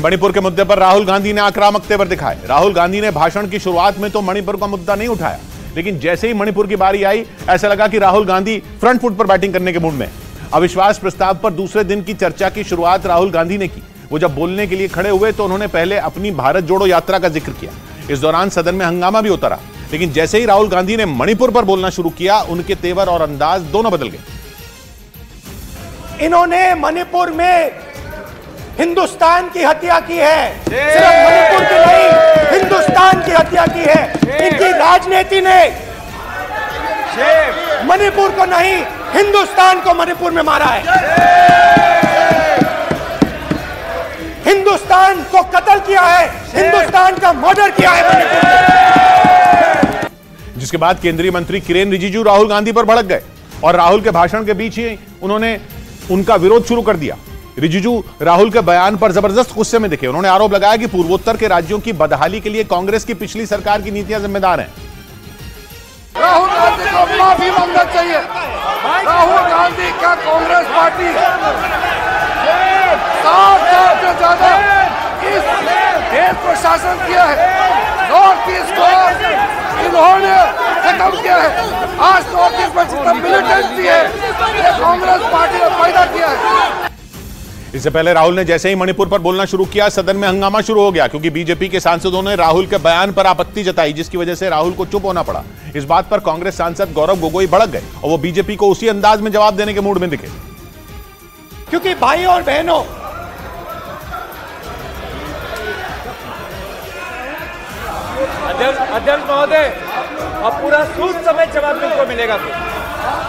मणिपुर के मुद्दे पर राहुल गांधी ने आक्रामक तेवर दिखाए। राहुल गांधी ने भाषण की शुरुआत में तो मणिपुर का मुद्दा नहीं उठाया, लेकिन जैसे ही मणिपुर की बारी आई ऐसा लगा कि राहुल गांधी फ्रंट फुट पर बैटिंग करने के मूड में। अविश्वास प्रस्ताव पर दूसरे दिन की चर्चा की शुरुआत राहुल गांधी ने की। वो जब बोलने के लिए खड़े हुए तो उन्होंने पहले अपनी भारत जोड़ो यात्रा का जिक्र किया। इस दौरान सदन में हंगामा भी होता रहा, लेकिन जैसे ही राहुल गांधी ने मणिपुर पर बोलना शुरू किया, उनके तेवर और अंदाज दोनों बदल गए। इन्होंने मणिपुर में हिंदुस्तान की हत्या की है, सिर्फ मणिपुर की नहीं, हिंदुस्तान की हत्या की है। इनकी राजनीति ने मणिपुर को नहीं, हिंदुस्तान को मणिपुर में मारा है। हिंदुस्तान को कत्ल किया है, हिंदुस्तान का मर्डर किया है मणिपुर में। जिसके बाद केंद्रीय मंत्री किरेन रिजिजू राहुल गांधी पर भड़क गए और राहुल के भाषण के बीच ही उन्होंने उनका विरोध शुरू कर दिया। रिजिजू राहुल के बयान पर जबरदस्त गुस्से में दिखे। उन्होंने आरोप लगाया कि पूर्वोत्तर के राज्यों की बदहाली के लिए कांग्रेस की पिछली सरकार की नीतियां जिम्मेदार हैं। राहुल गांधी को माफी मांगना चाहिए। राहुल गांधी का कांग्रेस पार्टी 7 साल से ज्यादा इस देश को शासन किया है। नॉर्थ ईस्ट को इन्होंने खत्म किया है। आज नॉर्थ ईस्ट में जितना मिलिटेंसी है ये कांग्रेस पार्टी ने पैदा किया है। इससे पहले राहुल ने जैसे ही मणिपुर पर बोलना शुरू किया, सदन में हंगामा शुरू हो गया, क्योंकि बीजेपी के सांसदों ने राहुल के बयान पर आपत्ति जताई, जिसकी वजह से राहुल को चुप होना पड़ा। इस बात पर कांग्रेस सांसद गौरव गोगोई भड़क गए और वो बीजेपी को उसी अंदाज में जवाब देने के मूड में दिखे। क्योंकि भाई और बहनों, अध्यक्ष महोदय, अब पूरा सूद समेत जवाब तुमको मिलेगा।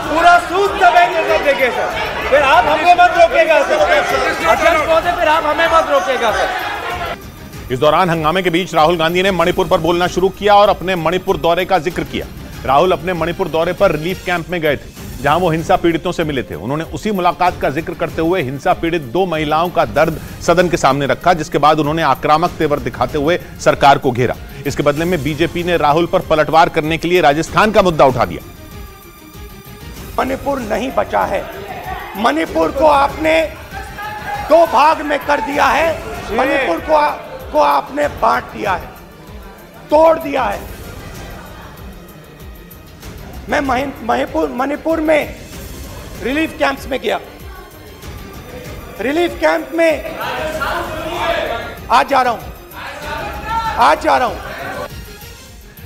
पूरा सूद समेत जवाब देंगे सर। फिर आप हमें मत रोकेगा सर। अध्यक्ष महोदय, फिर आप हमें मत रोकेगा सर। इस दौरान हंगामे के बीच राहुल गांधी ने मणिपुर पर बोलना शुरू किया और अपने मणिपुर दौरे का जिक्र किया। राहुल अपने मणिपुर दौरे पर रिलीफ कैंप में गए थे, जहां वो हिंसा पीड़ितों से मिले थे। उन्होंने उसी मुलाकात का जिक्र करते हुए हिंसा पीड़ित 2 महिलाओं का दर्द सदन के सामने रखा, जिसके बाद उन्होंने आक्रामक तेवर दिखाते हुए सरकार को घेरा। इसके बदले में बीजेपी ने राहुल पर पलटवार करने के लिए राजस्थान का मुद्दा उठा दिया। मणिपुर नहीं बचा है। मणिपुर को आपने 2 भाग में कर दिया है। मणिपुर को आपने बांट दिया है, तोड़ दिया है। मैं मणिपुर में रिलीफ कैंप्स में गया। रिलीफ कैंप में आज जा रहा हूं।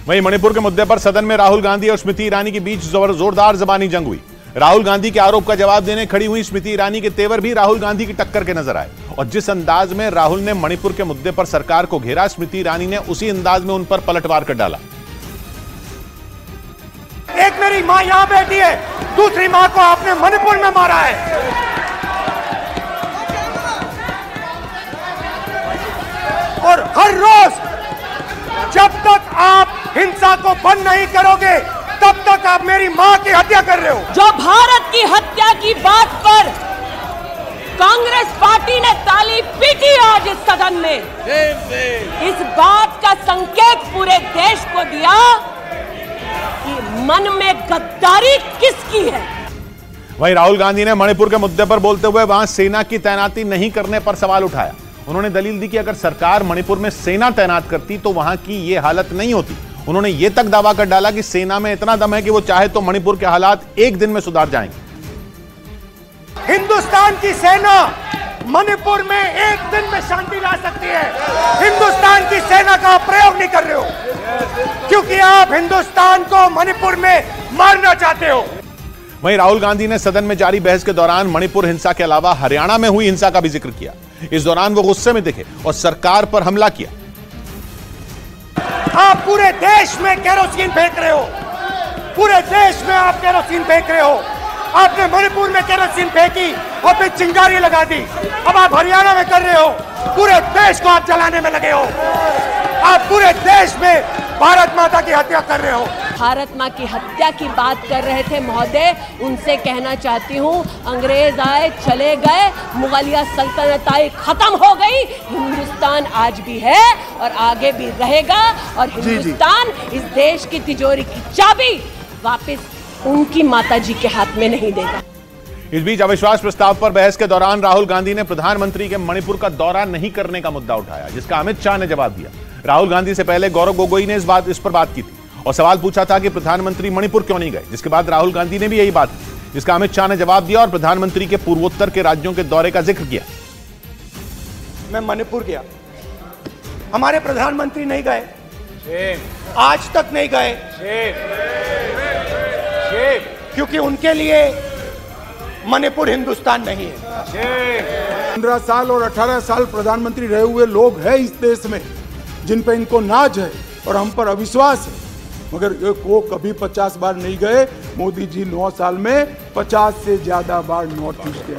वहीं मणिपुर के मुद्दे पर सदन में राहुल गांधी और स्मृति ईरानी के बीच जोरदार जबानी जंग हुई। राहुल गांधी के आरोप का जवाब देने खड़ी हुई स्मृति ईरानी के तेवर भी राहुल गांधी की टक्कर के नजर आए और जिस अंदाज में राहुल ने मणिपुर के मुद्दे पर सरकार को घेरा, स्मृति ईरानी ने उसी अंदाज में उन पर पलटवार कर डाला। एक मेरी मां यहां बैठी है, दूसरी मां को आपने मणिपुर में मारा है। और हर रोज जब तक आप हिंसा को बंद नहीं करोगे, तब तक आप मेरी मां की हत्या कर रहे हो। जो भारत की हत्या की बात पर कांग्रेस पार्टी ने ताली पीटी आज इस सदन में, इस बात का संकेत पूरे देश को दिया कि मन में गद्दारी किसकी है। वहीं राहुल गांधी ने मणिपुर के मुद्दे पर बोलते हुए वहां सेना की तैनाती नहीं करने पर सवाल उठाया। उन्होंने दलील दी कि अगर सरकार मणिपुर में सेना तैनात करती तो वहां की यह हालत नहीं होती। उन्होंने यह तक दावा कर डाला कि सेना में इतना दम है कि वो चाहे तो मणिपुर के हालात एक दिन में सुधार जाएंगे। हिंदुस्तान की सेना मणिपुर में एक दिन में शांति ला सकती है। हिंदुस्तान की सेना का प्रयोग नहीं कर रहे हो, क्योंकि आप हिंदुस्तान को मणिपुर में मारना चाहते हो। वहीं राहुल गांधी ने सदन में जारी बहस के दौरान मणिपुर हिंसा के अलावा हरियाणा में हुई हिंसा का भी जिक्र किया। इस दौरान वो गुस्से में दिखे और सरकार पर हमला किया। आप पूरे देश में केरोसिन फेंक रहे हो, पूरे देश में आप केरोसिन फेंक रहे हो। आपने मणिपुर में केरोसिन फेंकी और फिर चिंगारी लगा दी। अब आप हरियाणा में कर रहे हो, पूरे देश को आप जलाने में लगे हो। आप पूरे देश में भारत माता की हत्या कर रहे हो। भारत माँ की हत्या की बात कर रहे थे महोदय, उनसे कहना चाहती हूँ, अंग्रेज आए चले गए, मुगलिया सल्तनत आई खत्म हो गई, हिंदुस्तान आज भी है और आगे भी रहेगा। और हिंदुस्तान इस देश की तिजोरी की चाबी वापस उनकी माताजी के हाथ में नहीं देगा। इस बीच अविश्वास प्रस्ताव पर बहस के दौरान राहुल गांधी ने प्रधानमंत्री के मणिपुर का दौरा नहीं करने का मुद्दा उठाया, जिसका अमित शाह ने जवाब दिया। राहुल गांधी से पहले गौरव गोगोई ने इस पर बात की थी और सवाल पूछा था कि प्रधानमंत्री मणिपुर क्यों नहीं गए, जिसके बाद राहुल गांधी ने भी यही बात की, जिसका अमित शाह ने जवाब दिया और प्रधानमंत्री के पूर्वोत्तर के राज्यों के दौरे का जिक्र किया। मैं मणिपुर गया, हमारे प्रधानमंत्री नहीं गए, आज तक नहीं गए, क्योंकि उनके लिए मणिपुर हिंदुस्तान नहीं है। 15 साल और 18 साल प्रधानमंत्री रहे हुए लोग हैं इस देश में जिन पे इनको नाज है और हम पर अविश्वास है, मगर वो कभी 50 बार नहीं गए। मोदी जी 9 साल में 50 से ज्यादा बार नॉर्थ ईस्ट गए।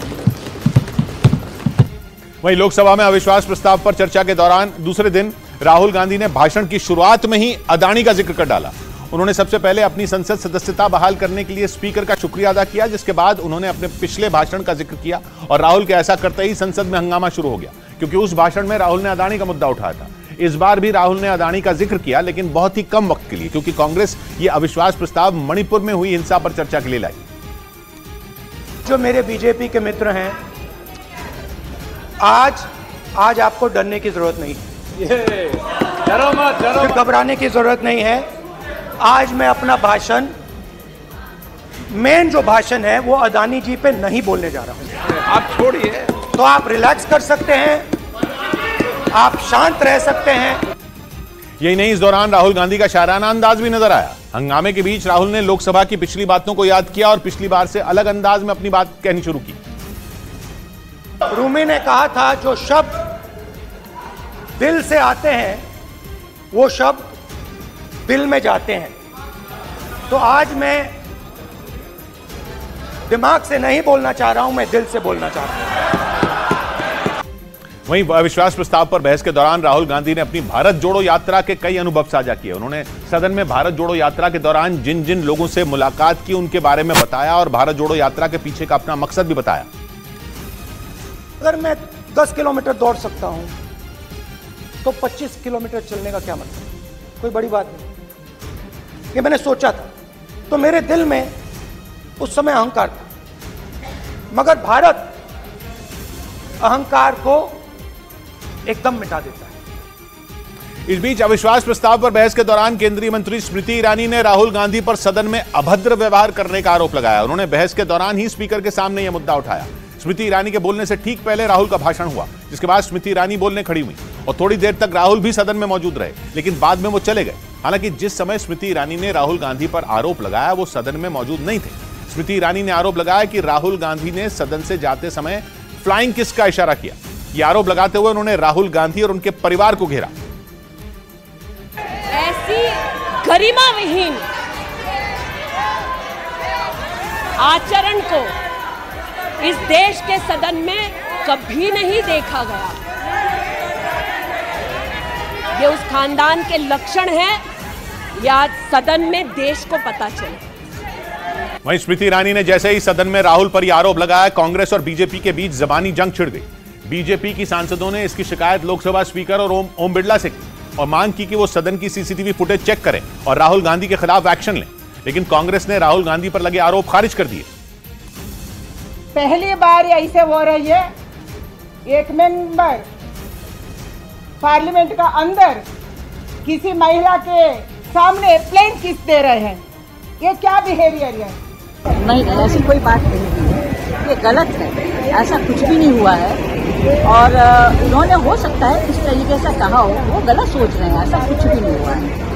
वहीं लोकसभा में अविश्वास प्रस्ताव पर चर्चा के दौरान दूसरे दिन राहुल गांधी ने भाषण की शुरुआत में ही अदानी का जिक्र कर डाला। उन्होंने सबसे पहले अपनी संसद सदस्यता बहाल करने के लिए स्पीकर का शुक्रिया अदा किया, जिसके बाद उन्होंने अपने पिछले भाषण का जिक्र किया और राहुल के ऐसा करते ही संसद में हंगामा शुरू हो गया, क्योंकि उस भाषण में राहुल ने अदानी का मुद्दा उठाया था। इस बार भी राहुल ने अदानी का जिक्र किया, लेकिन बहुत ही कम वक्त के लिए, क्योंकि कांग्रेस ये अविश्वास प्रस्ताव मणिपुर में हुई हिंसा पर चर्चा के लिए लाई। जो मेरे बीजेपी के मित्र हैं, आज आपको डरने की जरूरत नहीं है, डरो मत, घबराने की जरूरत नहीं है। आज मैं अपना भाषण, मेन जो भाषण है वो अदानी जी पे नहीं बोलने जा रहा हूं। आप छोड़िए, तो आप रिलैक्स कर सकते हैं, आप शांत रह सकते हैं। यही नहीं, इस दौरान राहुल गांधी का शायराना अंदाज भी नजर आया। हंगामे के बीच राहुल ने लोकसभा की पिछली बातों को याद किया और पिछली बार से अलग अंदाज में अपनी बात कहनी शुरू की। रूमी ने कहा था, जो शब्द दिल से आते हैं वो शब्द दिल में जाते हैं। तो आज मैं दिमाग से नहीं बोलना चाह रहा हूं, मैं दिल से बोलना चाह रहा हूं। वहीं अविश्वास प्रस्ताव पर बहस के दौरान राहुल गांधी ने अपनी भारत जोड़ो यात्रा के कई अनुभव साझा किए। उन्होंने सदन में भारत जोड़ो यात्रा के दौरान जिन जिन लोगों से मुलाकात की उनके बारे में बताया और भारत जोड़ो यात्रा के पीछे का अपना मकसद भी बताया। अगर मैं 10 किलोमीटर दौड़ सकता हूं तो 25 किलोमीटर चलने का क्या मतलब, कोई बड़ी बात नहीं। ये मैंने सोचा था, तो मेरे दिल में उस समय अहंकार था, मगर भारत अहंकार को एकदम मिटा देता है। इस बीच अविश्वास प्रस्ताव पर बहस के दौरान केंद्रीय मंत्री स्मृति ईरानी ने राहुल गांधी पर सदन में अभद्र व्यवहार करने का आरोप लगाया। उन्होंने बहस के दौरान ही स्पीकर के सामने यह मुद्दा उठाया। स्मृति ईरानी के बोलने से ठीक पहले राहुल का भाषण हुआ, जिसके बाद स्मृति ईरानी बोलने खड़ी हुई और थोड़ी देर तक राहुल भी सदन में मौजूद रहे, लेकिन बाद में वो चले गए। हालांकि जिस समय स्मृति ईरानी ने राहुल गांधी पर आरोप लगाया वो सदन में मौजूद नहीं थे। स्मृति ईरानी ने आरोप लगाया कि राहुल गांधी ने सदन से जाते समय फ्लाइंग किस का इशारा किया। यह आरोप लगाते हुए उन्होंने राहुल गांधी और उनके परिवार को घेरा। ऐसी गरिमा विहीन आचरण को इस देश के सदन में कभी नहीं देखा गया। ये उस खानदान के लक्षण हैं, या आज सदन में देश को पता चले। वहीं स्मृति ईरानी ने जैसे ही सदन में राहुल पर यह आरोप लगाया, कांग्रेस और बीजेपी के बीच जबानी जंग छिड़ गई। बीजेपी की सांसदों ने इसकी शिकायत लोकसभा स्पीकर और ओम बिरला से की और मांग की कि वो सदन की सीसीटीवी फुटेज चेक करें और राहुल गांधी के खिलाफ एक्शन लें, लेकिन कांग्रेस ने राहुल गांधी पर लगे आरोप खारिज कर दिए। पहली बार ऐसे हो रही है, एक मेंबर पार्लियामेंट का अंदर किसी महिला के सामने प्लेन किस दे रहे हैं। ये क्या बिहेवियर है? नहीं, ऐसी कोई बात नहीं है, ये गलत है, ऐसा कुछ भी नहीं हुआ है। और उन्होंने हो सकता है इस तरीके से कहा हो, वो गलत सोच रहे हैं, ऐसा कुछ भी नहीं हुआ है।